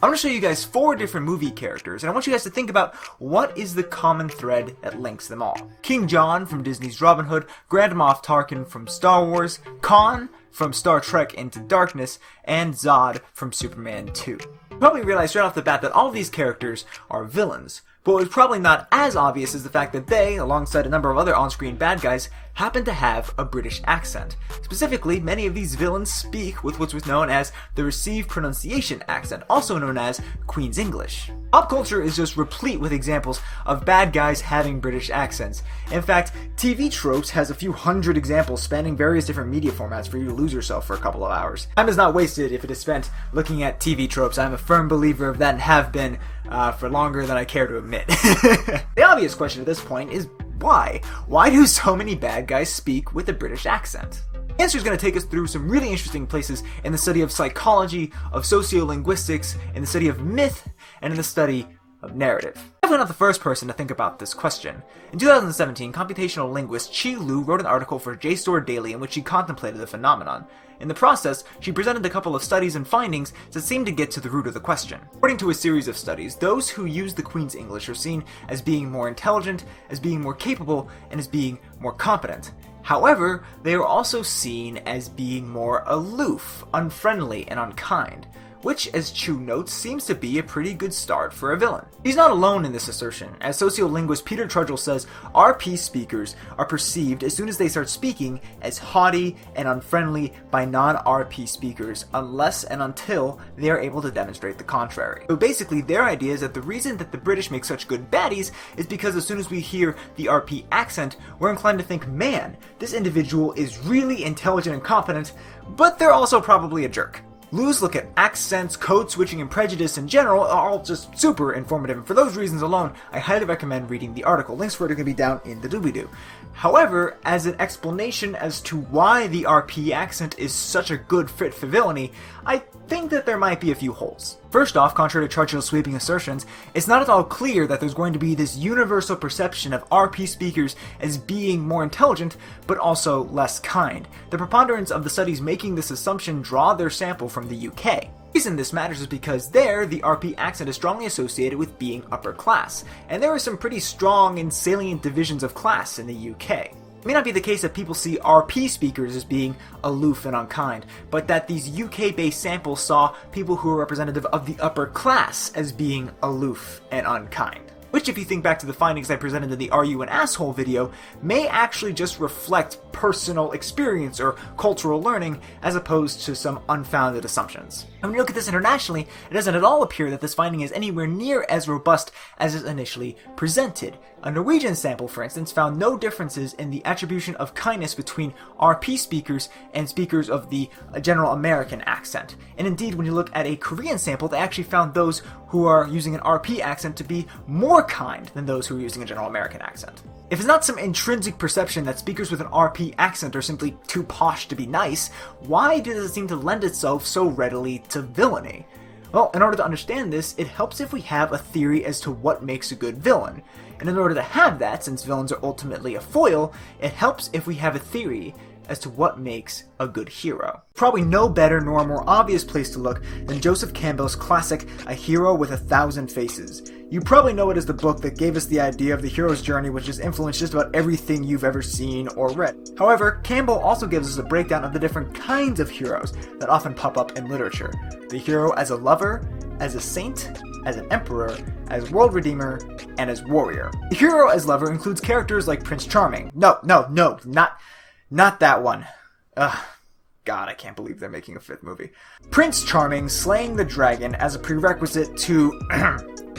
I'm going to show you guys 4 different movie characters, and I want you guys to think about what is the common thread that links them all. King John from Disney's Robin Hood, Grand Moff Tarkin from Star Wars, Khan from Star Trek Into Darkness, and Zod from Superman 2. You probably realize right off the bat that all of these characters are villains, but what's probably not as obvious is the fact that they, alongside a number of other on-screen bad guys, happen to have a British accent. Specifically, many of these villains speak with what's known as the received pronunciation accent, also known as Queen's English. Pop culture is just replete with examples of bad guys having British accents. In fact, TV Tropes has a few hundred examples spanning various different media formats for you to lose yourself for a couple of hours. Time is not wasted if it is spent looking at TV tropes. I'm a firm believer of that and have been for longer than I care to admit. The obvious question at this point is why? Why do so many bad guys speak with a British accent? The answer is going to take us through some really interesting places in the study of psychology, of sociolinguistics, in the study of myth, and in the study of narrative. I'm definitely not the first person to think about this question. In 2017, computational linguist Chi Lu wrote an article for JSTOR Daily in which she contemplated the phenomenon. In the process, she presented a couple of studies and findings that seemed to get to the root of the question. According to a series of studies, those who use the Queen's English are seen as being more intelligent, as being more capable, and as being more competent. However, they are also seen as being more aloof, unfriendly, and unkind, which, as Chu notes, seems to be a pretty good start for a villain. He's not alone in this assertion. As sociolinguist Peter Trudgell says, RP speakers are perceived as soon as they start speaking as haughty and unfriendly by non-RP speakers unless and until they are able to demonstrate the contrary. So basically, their idea is that the reason that the British make such good baddies is because as soon as we hear the RP accent, we're inclined to think, man, this individual is really intelligent and competent, but they're also probably a jerk. Lu's look at accents, code switching, and prejudice in general are all just super informative, and for those reasons alone, I highly recommend reading the article. Links for it are going to be down in the doobly-doo. However, as an explanation as to why the RP accent is such a good fit for villainy, I think that there might be a few holes. First off, contrary to Churchill's sweeping assertions, it's not at all clear that there's going to be this universal perception of RP speakers as being more intelligent, but also less kind. The preponderance of the studies making this assumption draw their sample from the UK. The reason this matters is because there, the RP accent is strongly associated with being upper class, and there are some pretty strong and salient divisions of class in the UK. It may not be the case that people see RP speakers as being aloof and unkind, but that these UK-based samples saw people who are representative of the upper class as being aloof and unkind. Which, if you think back to the findings I presented in the Are You an Asshole video, may actually just reflect personal experience or cultural learning as opposed to some unfounded assumptions. And when you look at this internationally, it doesn't at all appear that this finding is anywhere near as robust as is initially presented. A Norwegian sample, for instance, found no differences in the attribution of kindness between RP speakers and speakers of the general American accent. And indeed, when you look at a Korean sample, they actually found those who are using an RP accent to be more kind than those who are using a general American accent. If it's not some intrinsic perception that speakers with an RP accent are simply too posh to be nice, why does it seem to lend itself so readily to villainy? Well, in order to understand this, it helps if we have a theory as to what makes a good villain. And in order to have that, since villains are ultimately a foil, it helps if we have a theory as to what makes a good hero. Probably no better nor more obvious place to look than Joseph Campbell's classic A Hero with a Thousand Faces. You probably know it as the book that gave us the idea of the hero's journey, which has influenced just about everything you've ever seen or read. However, Campbell also gives us a breakdown of the different kinds of heroes that often pop up in literature. The hero as a lover, as a saint, as an emperor, as world redeemer, and as warrior. The hero as lover includes characters like Prince Charming. Not that one. Ugh. God, I can't believe they're making a 5th movie. Prince Charming slaying the dragon as a prerequisite to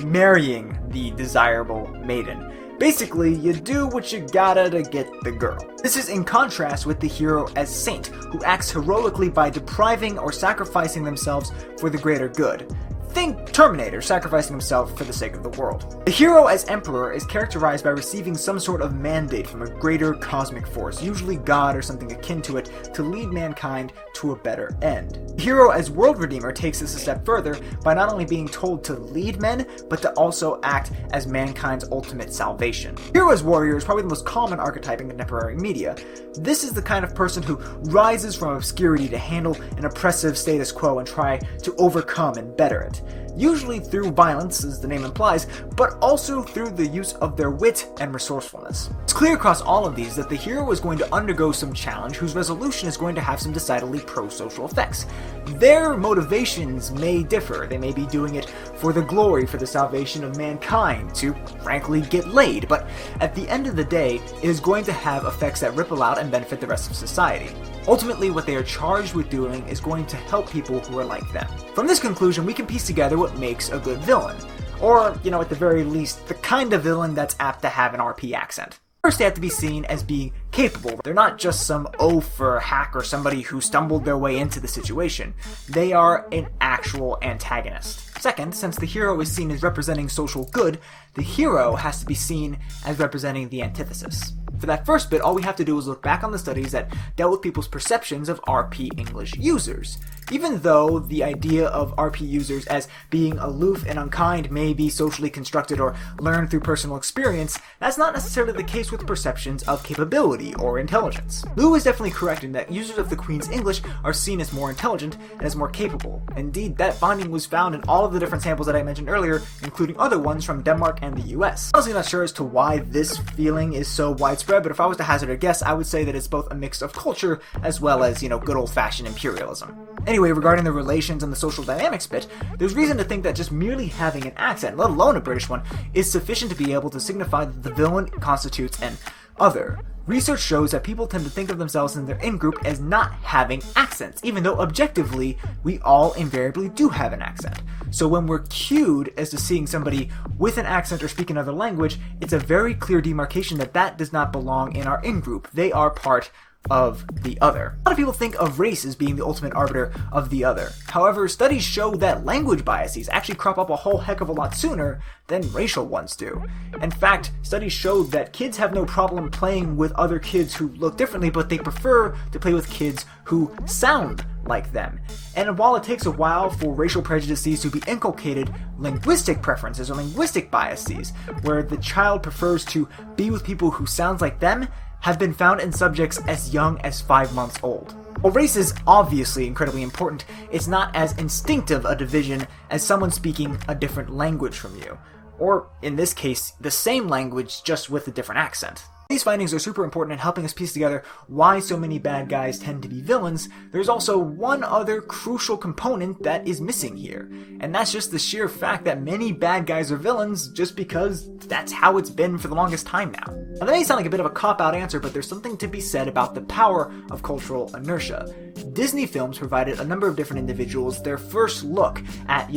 marrying the desirable maiden. Basically, you do what you gotta to get the girl. This is in contrast with the hero as saint, who acts heroically by depriving or sacrificing themselves for the greater good. Think Terminator sacrificing himself for the sake of the world. The hero as emperor is characterized by receiving some sort of mandate from a greater cosmic force, usually God or something akin to it, to lead mankind to a better end. The hero as world redeemer takes this a step further by not only being told to lead men, but to also act as mankind's ultimate salvation. Hero as warrior is probably the most common archetype in contemporary media. This is the kind of person who rises from obscurity to handle an oppressive status quo and try to overcome and better it. Usually through violence, as the name implies, but also through the use of their wit and resourcefulness. It's clear across all of these that the hero is going to undergo some challenge whose resolution is going to have some decidedly pro-social effects. Their motivations may differ. They may be doing it for the glory, for the salvation of mankind, to frankly get laid, but at the end of the day, it is going to have effects that ripple out and benefit the rest of society. Ultimately, what they are charged with doing is going to help people who are like them. From this conclusion, we can piece together what makes a good villain. Or, at the very least, the kind of villain that's apt to have an RP accent. First, they have to be seen as being capable. They're not just some oaf or hack or somebody who stumbled their way into the situation. They are an actual antagonist. Second, since the hero is seen as representing social good, the hero has to be seen as representing the antithesis. For that first bit, all we have to do is look back on the studies that dealt with people's perceptions of RP English users. Even though the idea of RP users as being aloof and unkind may be socially constructed or learned through personal experience, that's not necessarily the case with perceptions of capability or intelligence. Lou is definitely correct in that users of the Queen's English are seen as more intelligent and as more capable. Indeed, that finding was found in all of the different samples that I mentioned earlier, including other ones from Denmark and the US. I'm honestly not sure as to why this feeling is so widespread, but if I was to hazard a guess, I would say that it's both a mix of culture as well as, good old-fashioned imperialism. Anyway, regarding the relations and the social dynamics bit, there's reason to think that just merely having an accent, let alone a British one, is sufficient to be able to signify that the villain constitutes an other. Research shows that people tend to think of themselves and their in-group as not having accents, even though objectively, we all invariably do have an accent. So when we're cued as to seeing somebody with an accent or speak another language, it's a very clear demarcation that that does not belong in our in-group. They are part of the other. A lot of people think of race as being the ultimate arbiter of the other. However, studies show that language biases actually crop up a whole heck of a lot sooner than racial ones do. In fact, studies show that kids have no problem playing with other kids who look differently, but they prefer to play with kids who sound like them. And while it takes a while for racial prejudices to be inculcated, linguistic preferences or linguistic biases, where the child prefers to be with people who sound like them, have been found in subjects as young as 5 months old. While race is obviously incredibly important, it's not as instinctive a division as someone speaking a different language from you. Or, in this case, the same language just with a different accent. These findings are super important in helping us piece together why so many bad guys tend to be villains. There's also one other crucial component that is missing here, and that's just the sheer fact that many bad guys are villains just because that's how it's been for the longest time now. Now that may sound like a bit of a cop-out answer, but there's something to be said about the power of cultural inertia. Disney films provided a number of different individuals their first look at,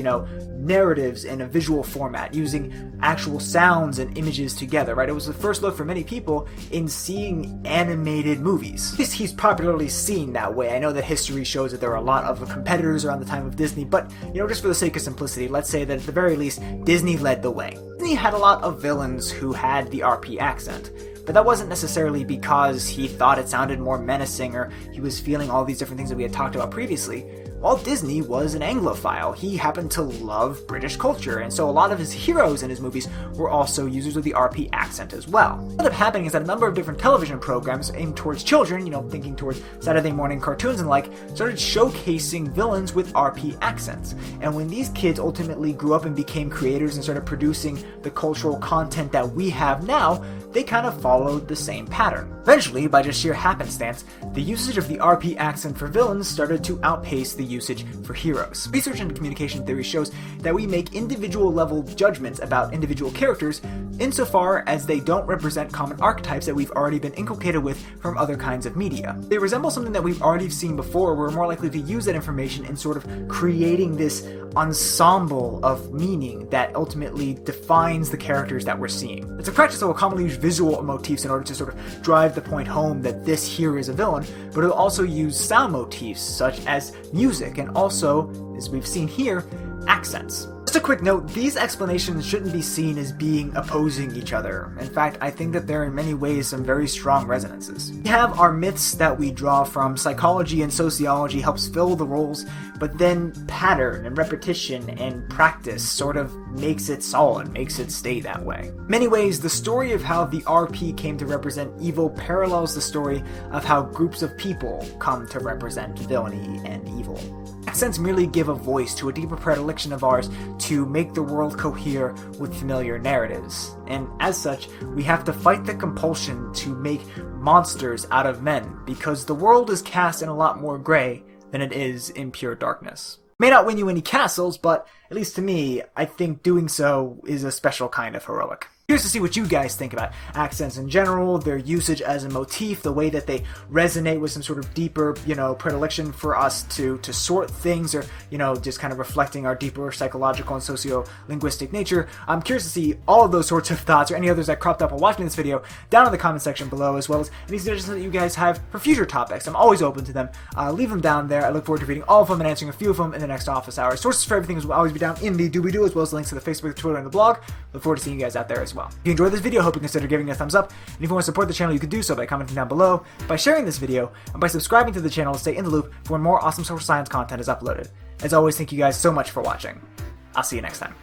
narratives in a visual format, using actual sounds and images together, right? It was the first look for many people in seeing animated movies. He's popularly seen that way. I know that history shows that there are a lot of competitors around the time of Disney, but, just for the sake of simplicity, let's say that at the very least, Disney led the way. Disney had a lot of villains who had the RP accent. But that wasn't necessarily because he thought it sounded more menacing or he was feeling all these different things that we had talked about previously. Walt Disney was an Anglophile. He happened to love British culture, and so a lot of his heroes in his movies were also users of the RP accent as well. What ended up happening is that a number of different television programs aimed towards children, thinking towards Saturday morning cartoons and started showcasing villains with RP accents. And when these kids ultimately grew up and became creators and started producing the cultural content that we have now, they kind of followed the same pattern. Eventually, by just sheer happenstance, the usage of the RP accent for villains started to outpace the usage for heroes. Research in communication theory shows that we make individual level judgments about individual characters insofar as they don't represent common archetypes that we've already been inculcated with from other kinds of media. They resemble something that we've already seen before. We're more likely to use that information in sort of creating this ensemble of meaning that ultimately defines the characters that we're seeing. It's a practice that will commonly use visual motifs in order to sort of drive the point home that this here is a villain, but it'll also use sound motifs such as music and also, as we've seen here, accents. Just Just a quick note, these explanations shouldn't be seen as being opposing each other. In fact, I think that there are in many ways some very strong resonances. We have our myths that we draw from psychology, and sociology helps fill the roles, but then pattern and repetition and practice sort of makes it solid, makes it stay that way. In many ways, the story of how the RP came to represent evil parallels the story of how groups of people come to represent villainy and evil. Accents merely give a voice to a deeper predilection of ours to make the world cohere with familiar narratives, and as such, we have to fight the compulsion to make monsters out of men, because the world is cast in a lot more gray than it is in pure darkness. May not win you any castles, but at least to me, I think doing so is a special kind of heroic. Curious to see what you guys think about accents in general, their usage as a motif, the way that they resonate with some sort of deeper, predilection for us to sort things, or, just kind of reflecting our deeper psychological and sociolinguistic nature. I'm curious to see all of those sorts of thoughts, or any others that cropped up while watching this video, down in the comment section below, as well as any suggestions that you guys have for future topics. I'm always open to them. Leave them down there. I look forward to reading all of them and answering a few of them in the next office hours. Sources for everything will always be down in the doobly-doo, as well as links to the Facebook, Twitter, and the blog. Look forward to seeing you guys out there as well. If you enjoyed this video, hope you consider giving it a thumbs up, and if you want to support the channel, you can do so by commenting down below, by sharing this video, and by subscribing to the channel to stay in the loop for when more awesome social science content is uploaded. As always, thank you guys so much for watching. I'll see you next time.